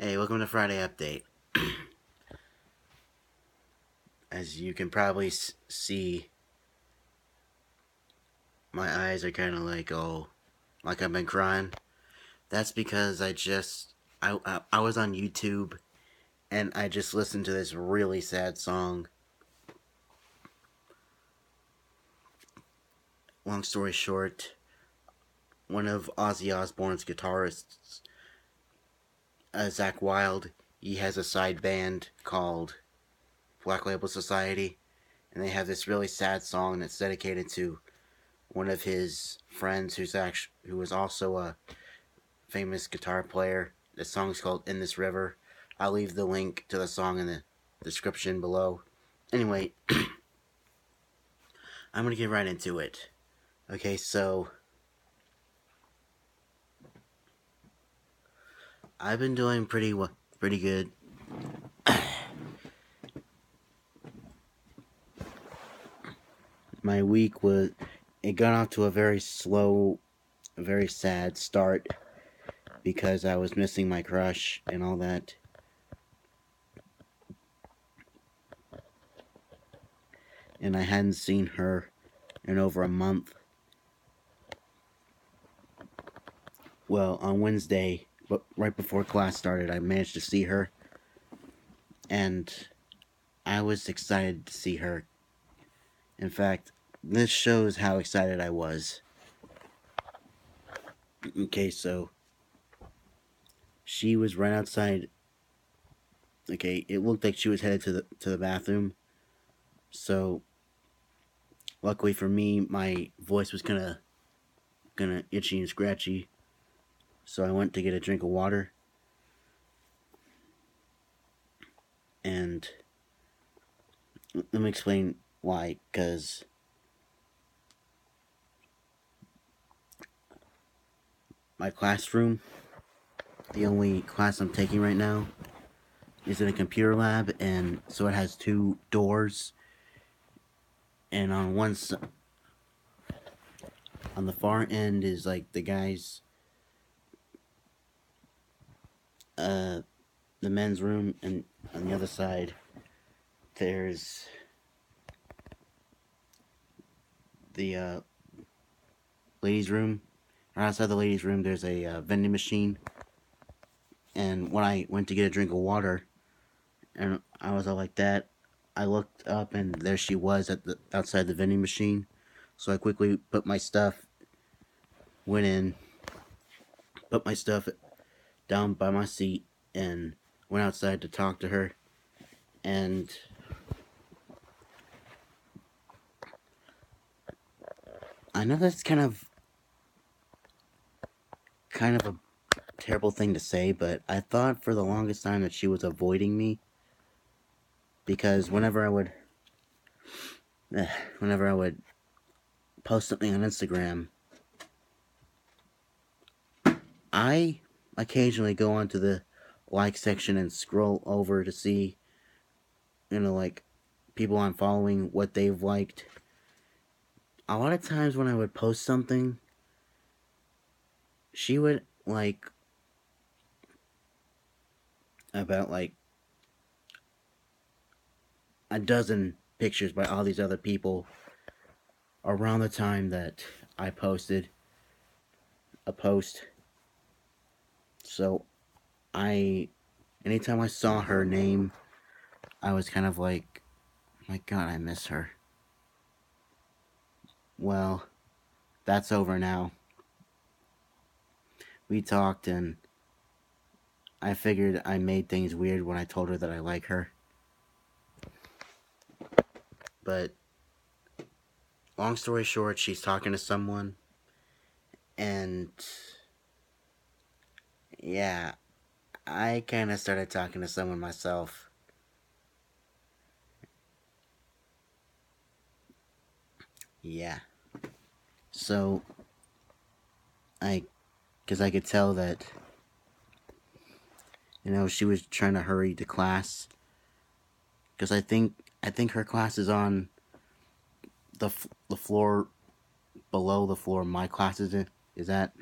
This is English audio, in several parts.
Hey, welcome to Friday Update. As you can probably see, my eyes are kind of like, oh, like I've been crying. That's because I was on YouTube and I just listened to this really sad song. Long story short, one of Ozzy Osbourne's guitarists, Zach Wilde, he has a side band called Black Label Society, and they have this really sad song that's dedicated to one of his friends who was also a famous guitar player. The song's called In This River. I'll leave the link to the song in the description below. Anyway, I'm gonna get right into it. Okay, so I've been doing pretty good. My week it got off to a very slow, very sad start because I was missing my crush and all that. And I hadn't seen her in over a month. Well, on Wednesday, but right before class started, I managed to see her, and I was excited to see her. In fact, this shows how excited I was. Okay, so she was right outside. Okay, it looked like she was headed to the bathroom. So, luckily for me, my voice was kinda itchy and scratchy. So I went to get a drink of water, and let me explain why. Because my classroom, the only class I'm taking right now, is in a computer lab, and so it has two doors. And on on the far end is like the guys, the men's room, and on the other side, there's the ladies' room. Right outside the ladies' room, there's a vending machine. And when I went to get a drink of water, and I was all like that, I looked up and there she was at the outside the vending machine. So I quickly went in, put my stuff down by my seat, and went outside to talk to her. And I know that's kind of a terrible thing to say, but I thought for the longest time that she was avoiding me, because whenever I would post something on Instagram, I occasionally go onto the like section and scroll over to see, like people I'm following, what they've liked. A lot of times when I would post something, she would like about like a dozen pictures by all these other people around the time that I posted a post. So anytime I saw her name, I was kind of like, my God, I miss her. Well, that's over now. We talked, and I figured I made things weird when I told her that I like her. But long story short, she's talking to someone, and yeah, I kind of started talking to someone myself. Yeah. So, because I could tell that, she was trying to hurry to class. Because I think her class is on the floor below the floor my class is at.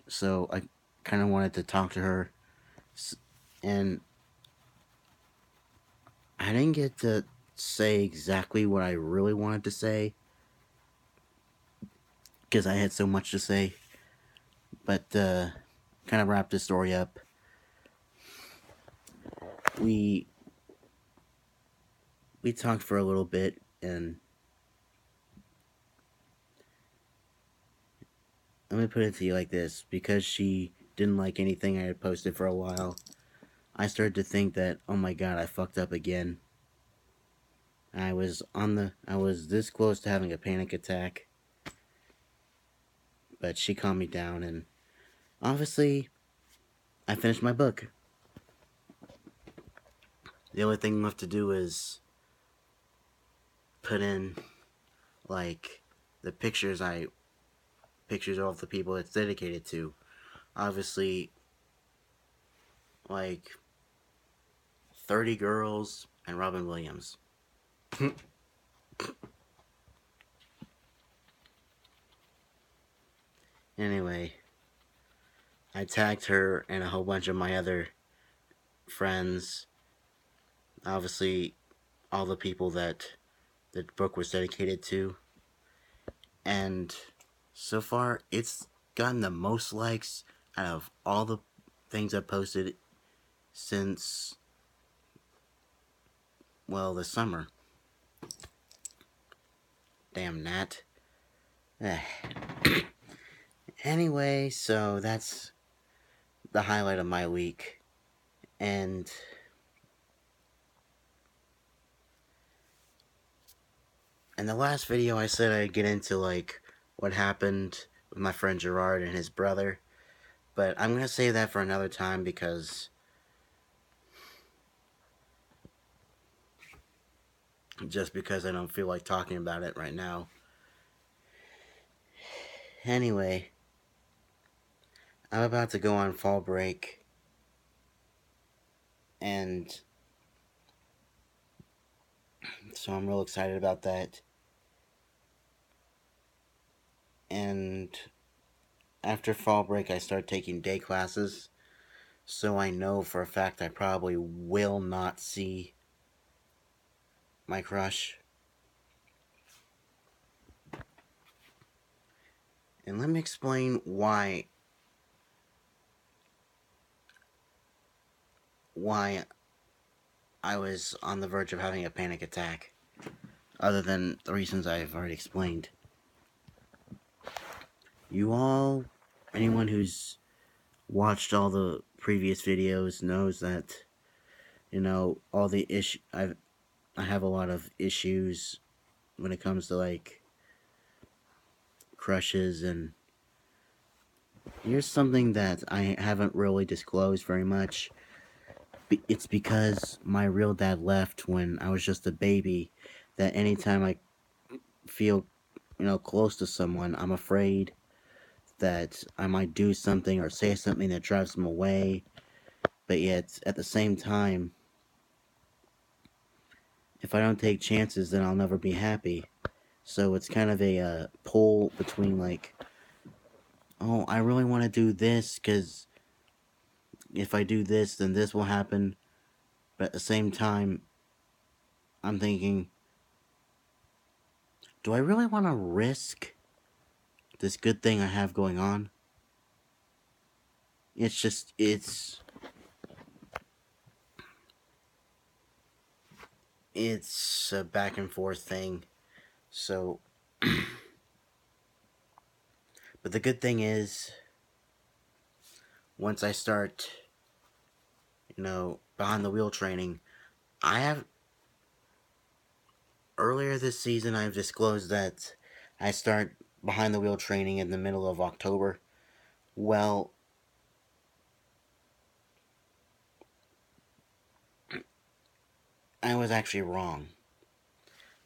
So I kind of wanted to talk to her And I didn't get to say exactly what I really wanted to say because I had so much to say. But kind of wrap this story up. We we talked for a little bit, and let me put it to you like this: because she didn't like anything I had posted for a while, I started to think that, oh my god, I fucked up again. I was this close to having a panic attack, but she calmed me down, and obviously I finished my book. The only thing left to do is put in like the pictures of the people it's dedicated to. Obviously, like 30 girls and Robin Williams. Anyway, I tagged her and a whole bunch of my other friends. Obviously, all the people that the book was dedicated to. And so far, it's gotten the most likes out of all the things I've posted since, well, the summer. Damn Nat. Anyway, so that's the highlight of my week. And in the last video, I said I'd get into like what happened with my friend Gerard and his brother, but I'm gonna save that for another time because I don't feel like talking about it right now. Anyway, I'm about to go on fall break, and so I'm real excited about that. And after fall break, I start taking day classes, so I know for a fact I probably will not see my crush. And let me explain why I was on the verge of having a panic attack, other than the reasons I've already explained. Anyone who's watched all the previous videos knows that, all the I have a lot of issues when it comes to like crushes, and here's something that I haven't really disclosed very much. It's because my real dad left when I was just a baby, that anytime I feel, close to someone, I'm afraid that I might do something or say something that drives them away. But yet, at the same time, if I don't take chances, then I'll never be happy. So it's kind of a pull between like, oh, I really want to do this because if I do this, then this will happen. But at the same time, I'm thinking, do I really want to risk this good thing I have going on? It's a back and forth thing. So, but the good thing is, once I start, behind the wheel training, I have, earlier this season, I've disclosed that I start behind the wheel training in the middle of October. Well, I was actually wrong.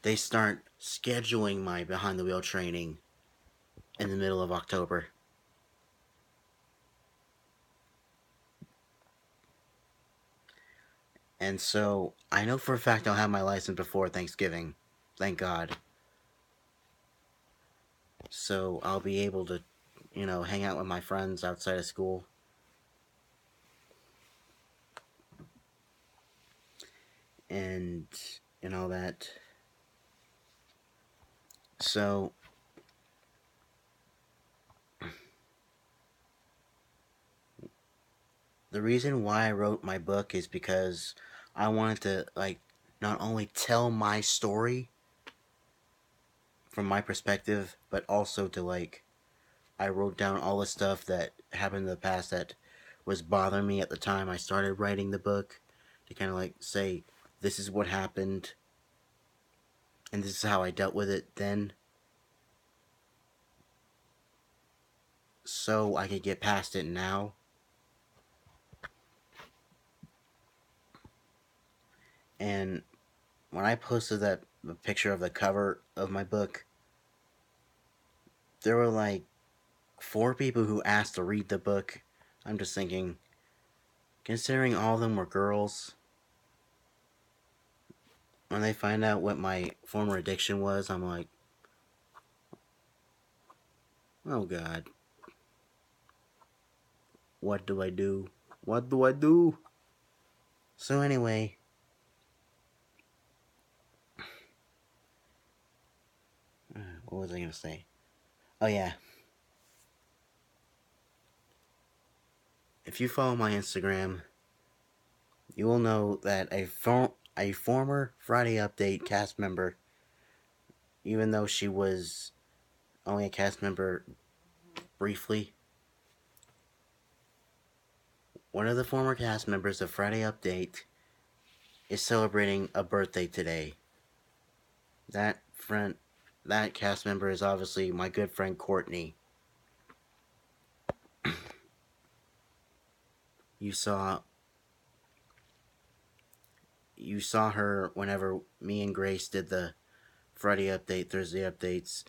They start scheduling my behind the wheel training in the middle of October. And so I know for a fact I'll have my license before Thanksgiving. Thank God. So I'll be able to, hang out with my friends outside of school. and all that. So the reason why I wrote my book is because I wanted to, like, not only tell my story from my perspective, but also to, like, I wrote down all the stuff that happened in the past that was bothering me at the time I started writing the book, to kind of like say, this is what happened, and this is how I dealt with it then, so I could get past it now. And when I posted that picture of the cover of my book, there were like 4 people who asked to read the book. I'm just thinking, considering all of them were girls, when they find out what my former addiction was, I'm like, oh god, what do I do? What do I do? So anyway, what was I gonna say? Oh yeah, if you follow my Instagram, you will know that a former Friday Update cast member, even though she was only a cast member briefly, one of the former cast members of Friday Update is celebrating a birthday today. That cast member is obviously my good friend Courtney. You saw her whenever me and Grace did the Friday Update, Thursday updates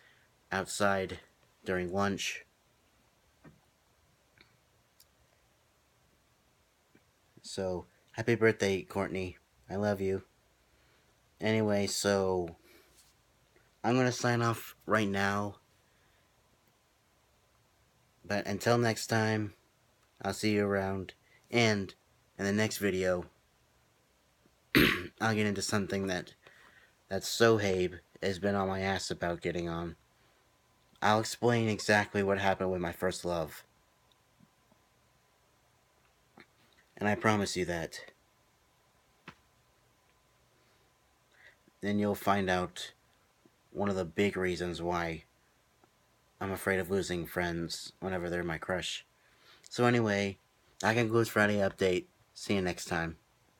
outside during lunch. So, happy birthday, Courtney. I love you. Anyway, so I'm going to sign off right now. But until next time, I'll see you around. And in the next video, I'll get into something that Sohaib has been on my ass about getting on. I'll explain exactly what happened with my first love. And I promise you that. Then you'll find out one of the big reasons why I'm afraid of losing friends whenever they're my crush. So anyway, that concludes Friday Update. See you next time.